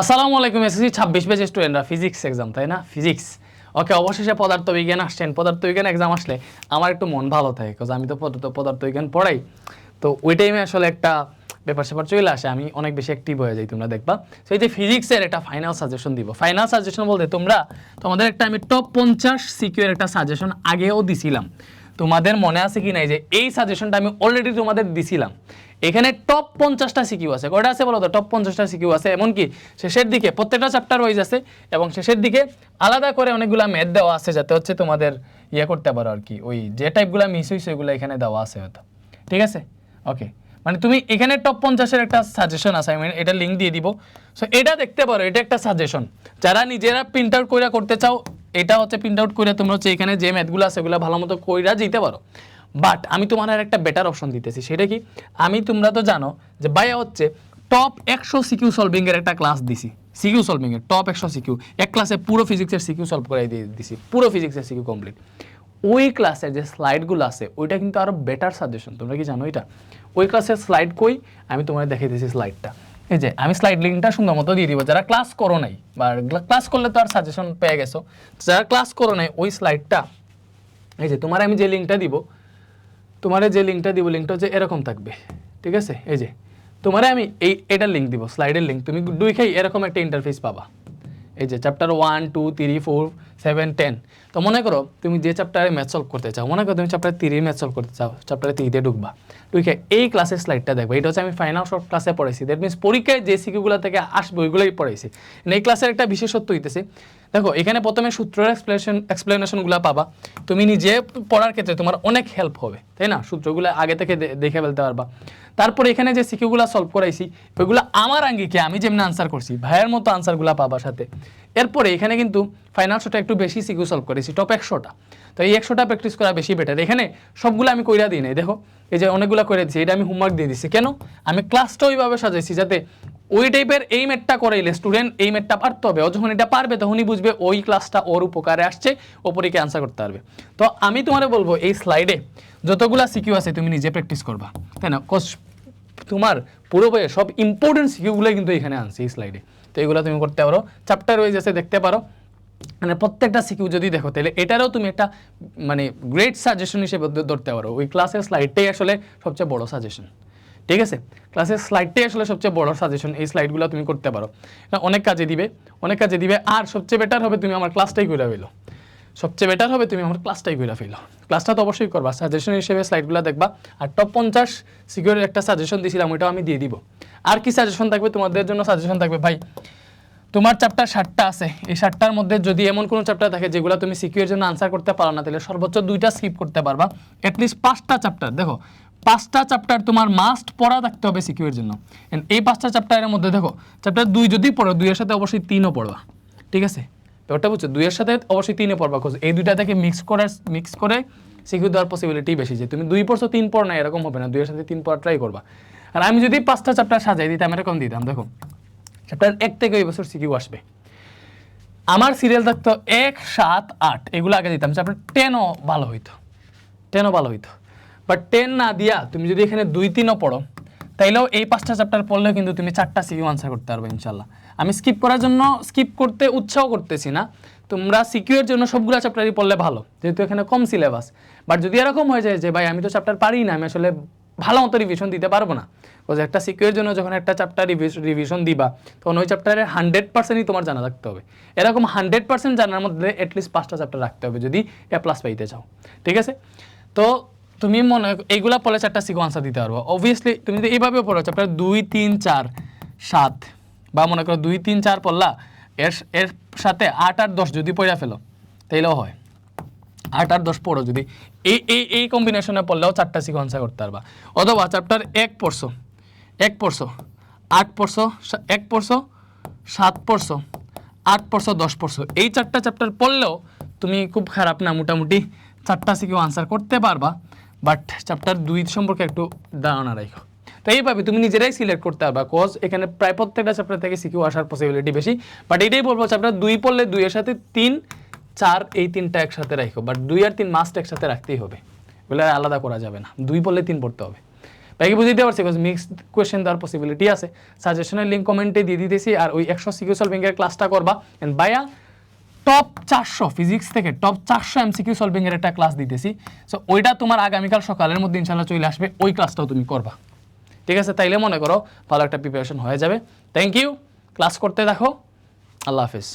আসসালামু আলাইকুম SSC 26 batch স্টুডেন্টরা ফিজিক্স এক্সাম তাই না ফিজিক্স ওকে অবশেষে পদার্থবিজ্ঞান আসছেন পদার্থবিজ্ঞান এক্সাম আসলে আমার একটু মন ভালো থাকে কারণ আমি তো পদার্থবিজ্ঞান পড়াই তো ওই টাইমে আসলে একটা ব্যাপার স্যাপার চলে আসে আমি অনেক বেশি অ্যাক্টিভ হয়ে যাই তোমরা দেখবা তো এই যে ফিজিক্সের একটা ফাইনাল সাজেশন দিব ফাইনাল সাজেশন বলতে তোমাদের একটা আমি টপ 50 সিকিউ এর একটা সাজেশন আগেও দিছিলাম তোমাদের মনে আছে কি নাই যে এই সাজেশনটা আমি অলরেডি তোমাদের দিছিলাম এখানে টপ 50টা সিকিউ আছে কয়টা আছে বলো তো টপ 50টা সিকিউ আছে এমনকি শেষের দিকে প্রত্যেকটা চ্যাপ্টার ওয়াইজ আছে এবং শেষের দিকে আলাদা করে অনেকগুলা ম্যাথ দেওয়া আছে যাতে হচ্ছে তোমাদের ইয়ে করতে পারো আর কি ওই যে টাইপগুলো মিস হইছে ওইগুলো এখানে দেওয়া আছে হয়তো ঠিক আছে ওকে মানে তুমি এখানে টপ 50 এর একটা সাজেশন আছে আমি এটা লিংক দিয়ে দিব সো এটা দেখতে পারো এটা একটা সাজেশন যারা নিজেরা প্রিন্ট আউট কইরা করতে চাও এটা হচ্ছে প্রিন্ট আউট কইরা তোমরা হচ্ছে এখানে যে ম্যাথগুলো আছে ওগুলো ভালোমতো কইরা যেতে পারো বাট আমি তোমার আর একটা বেটার অপশন দিতেছি সেটা কি আমি তোমরা তো জানো যে ভাইয়া হচ্ছে টপ 100 সিকিউ সলভিং এর একটা ক্লাস দিছি সিকিউ সলভিং এর টপ 100 সিকিউ এক ক্লাসে পুরো ফিজিক্সের সিকিউ সলভ করে দিয়ে দিছি পুরো ফিজিক্সের সিকিউ কমপ্লিট ওই ক্লাসের যে স্লাইডগুলো আছে ওইটা কিন্তু আরো বেটার সাজেশন তোমরা কি জানো এটা ওই ক্লাসের স্লাইড কই আমি তোমাদের দেখিয়ে দিয়েছি স্লাইডটা এই যে আমি স্লাইড লিঙ্কটা সুন্দর মতো দিয়ে দিব যারা ক্লাস করো নাই বা ক্লাস করলে তো আর সাজেশন পেয়ে গেছো যারা ক্লাস করো নাই ওই স্লাইডটা এই যে তোমার আমি যে লিঙ্কটা দিব তোমারে যে লিঙ্কটা দিব লিঙ্কটা হচ্ছে এরকম থাকবে ঠিক আছে এই যে তোমারে আমি এটার লিঙ্ক দিব স্লাইডের লিঙ্ক তুমি দুইখাই এরকম একটা ইন্টারফেস পাবা এই যে চ্যাপ্টার 1 2 3 4 7 10 তো মনে করো তুমি যে চ্যাপ্টারে ম্যাথ সলভ করতে চাও মনে করো তুমি চ্যাপ্টার 3 এর ম্যাথ সলভ করতে চাও চ্যাপ্টারে 3 তে ঢুকবা ঢুকে এই ক্লাসের স্লাইডটা দেখবা এটা হচ্ছে আমি ফাইনাল শর্ট ক্লাসে পড়াইছি দ্যাট মিন্স পরীক্ষায় যে সিকিউগুলো থেকে আসবে ওইগুলোই পড়াইছি এই ক্লাসের একটা বিশেষত্ব হইতেছে দেখো এখানে প্রথমে সূত্রের এক্সপ্লেনেশনগুলো পাবা তুমি নিজে পড়ার ক্ষেত্রে তোমার অনেক হেল্প হবে তাই না সূত্রগুলো আগে থেকে দেখে ফেলতে পারবা তারপর এখানে যে সিকিউগুলো সলভ করাইছি ওইগুলো আমার আঙ্গিকে আমি যেমন আনসার করছি ভাইয়ের মতো আনসারগুলো পাবা সাথে এরপরে এখানে কিন্তু ফাইনাল শোটা একটু বেশি সিকিউ সলভ করেছি টপ 100টা তো এই 100টা প্র্যাকটিস করা বেশি বেটার এখানে সবগুলো আমি কইরা দিই নাই দেখো এই যে অনেকগুলো করে দিচ্ছি এটা আমি হোমওয়ার্ক দিয়ে দিচ্ছি কেন আমি ক্লাসটা ওইভাবে সাজাইছি যাতে ওই টাইপের এই ম্যাথটা করাইলে স্টুডেন্ট এই ম্যাথটা পারতে হবে ও যখন এটা পারবে তখনই বুঝবে ওই ক্লাসটা ওর উপকারে আসছে ও পরীক্ষায় আনসার করতে পারবে তো আমি তোমারে বলবো এই স্লাইডে যতগুলা সিকিউ আছে তুমি নিজে প্র্যাকটিস করবা তাই না তোমার পুরো বইয়ে সব ইম্পর্টেন্ট সিকিউগুলো কিন্তু এখানে আনছি এই স্লাইডে তো এগুলো তুমি করতে পারো চ্যাপ্টার ওয়াইজ আছে দেখতে পারো মানে প্রত্যেকটা সিকিউ যদি দেখো তাহলে এটারও তুমি একটা মানে গ্রেট সাজেশন হিসেবে ধরতে পারো ওই ক্লাসের স্লাইডটাই আসলে সবচেয়ে বড় সাজেশন ঠিক আছে ক্লাসের স্লাইডটাই আসলে সবচেয়ে বড় সাজেশন এই স্লাইডগুলো তুমি করতে পারো অনেক কাজে দিবে আর সবচেয়ে বেটার হবে তুমি আমার ক্লাসটাই করে ফেলো সবচেয়ে বেটার হবে তুমি আমার ক্লাসটাই করে ফেলো ক্লাসটা তো অবশ্যই করবা সাজেশন হিসেবে স্লাইডগুলো দেখবা আর টপ 50 সিকিউরের একটা সাজেশন দিয়েছিলাম ওইটাও আমি দিয়ে দিব আর কি সাজেশন থাকবে তোমাদের জন্য সাজেশন থাকবে ভাই তোমার চ্যাপ্টার 60টা আছে এই 60টার মধ্যে যদি এমন কোনো চ্যাপ্টার থাকে যেগুলো তুমি সিকিউরের জন্য আনসার করতে পারো না তাহলে সর্বোচ্চ 2টা স্কিপ করতে পারবা অ্যাটলিস্ট 5টা চ্যাপ্টার দেখো 5টা চ্যাপ্টার তোমার মাস্ট পড়া থাকতে হবে সিকিউরের জন্য এই 5টা চ্যাপ্টারের মধ্যে দেখো চ্যাপ্টার 2 যদি পড়ো 2 এর সাথে অবশ্যই 3ও পড়বা ঠিক আছে ব্যাপারটা বুঝছো 2 এর সাথে অবশ্যই 3 এ পড়বা কজ এই দুইটা থেকে মিক্স করে সিকিউ দেওয়ার পসিবিলিটি বেশি যে তুমি 2 পড়ছো 3 পড় না এরকম হবে না 2 এর সাথে 3 পড়া ট্রাই করবা আর আমি যদি 5টা চ্যাপ্টার সাজাই দিতাম এরকম দিতাম দেখো চ্যাপ্টার 1 থেকে এই বছর সিকিউ আসবে আমার সিরিয়াল থাকতো 1 7 8 এগুলো আগে দিতাম চ্যাপ্টার 10ও ভালো হইতো বাট 10 না দিয়া তুমি যদি এখানে 2 3ও পড়ো তাইলেও এই 5টা চ্যাপ্টার পড়লেও কিন্তু তুমি 4টা সিকিউ আনসার করতে পারবে ইনশাআল্লাহ আমি স্কিপ করতে উৎসাহ করতেছি না তোমরা সিকিউ এর জন্য সবগুলা চ্যাপ্টারই পড়লে ভালো যেহেতু এখানে কম সিলেবাস বাট যদি এরকম হয়ে যায় যে ভাই আমি তো চ্যাপ্টার পারি না আমি আসলে ভালো মতো রিভিশন দিতে পারবো না বিকজ একটা সিকিউ এর জন্য যখন একটা চ্যাপ্টার রিভিশন দিবা তখন ওই চ্যাপ্টারের 100%ই তোমার জানা রাখতে হবে এরকম 100% জানার মধ্যে অ্যাটলিস্ট 5টা চ্যাপ্টার রাখতে হবে যদি A+ পাইতে চাও ঠিক আছে তো তুমি মনে এইগুলা পড়লে 4টা সিকিউ আনসার দিতে পারবো অবভিয়াসলি তুমি যদি এইভাবে পড়ো চ্যাপ্টার 2 3 4 7 বা মনে করো 2 3 4 পড়লা এর সাথে 8 আর 10 যদি পড়া ফেলো তাইলেও হয় 8 আর 10 পড়ো যদি এই কম্বিনেশনে পড়লেও 4টা সিকিউ আনসার করতে পারবা অথবা চ্যাপ্টার 1 পড়ছো 8 পড়ছো 1 পড়ছো 7 পড়ছো 8 পড়ছো 10 পড়ছো এই 4টা চ্যাপ্টার পড়লেও তুমি খুব খারাপ না মোটামুটি 4টা সিকিউ আনসার করতে পারবা বাট চ্যাপ্টার 2 সম্পর্কে একটু ধারণা রাখো তো এইভাবে তুমি নিজেরাই সিলেক্ট করতে পারবা কজ এখানে প্রায় প্রত্যেকটা চ্যাপ্টার থেকে সিকিউ আসার পসিবিলিটি বেশি বাট এটাই বলবো চ্যাপ্টার 2 পড়লে 2 এর সাথে 3 4 এই 3টা একসাথে রাখো বাট 2 আর 3 মাস্ট একসাথে রাখতেই হবে এগুলো আলাদা করা যাবে না 2 পড়লে 3 পড়তে হবে ভাইকে বুঝিয়ে দিতে পারছি বিকজ মিক্সড কোয়েশ্চেন দেওয়ার পসিবিলিটি আছে। সাজেশনের লিঙ্ক কমেন্টে দিয়ে দিতেছি, আর ওই 100 সিকিউ সলভিংয়ের ক্লাসটা করবা। এন্ড ভাইয়া টপ 400 ফিজিক্স থেকে টপ 400 এমসিকিউ সলভিংয়ের একটা ক্লাস দিতেছি। সো ওইটা তোমার আগামীকাল সকালের মধ্যে ইনশাল্লাহ চলে আসবে, ওই ক্লাসটাও তুমি করবা, ঠিক আছে? তাইলে মনে করো ভালো একটা প্রিপারেশন হয়ে যাবে। থ্যাংক ইউ, ক্লাস করতে দেখো, আল্লাহ হাফিজ।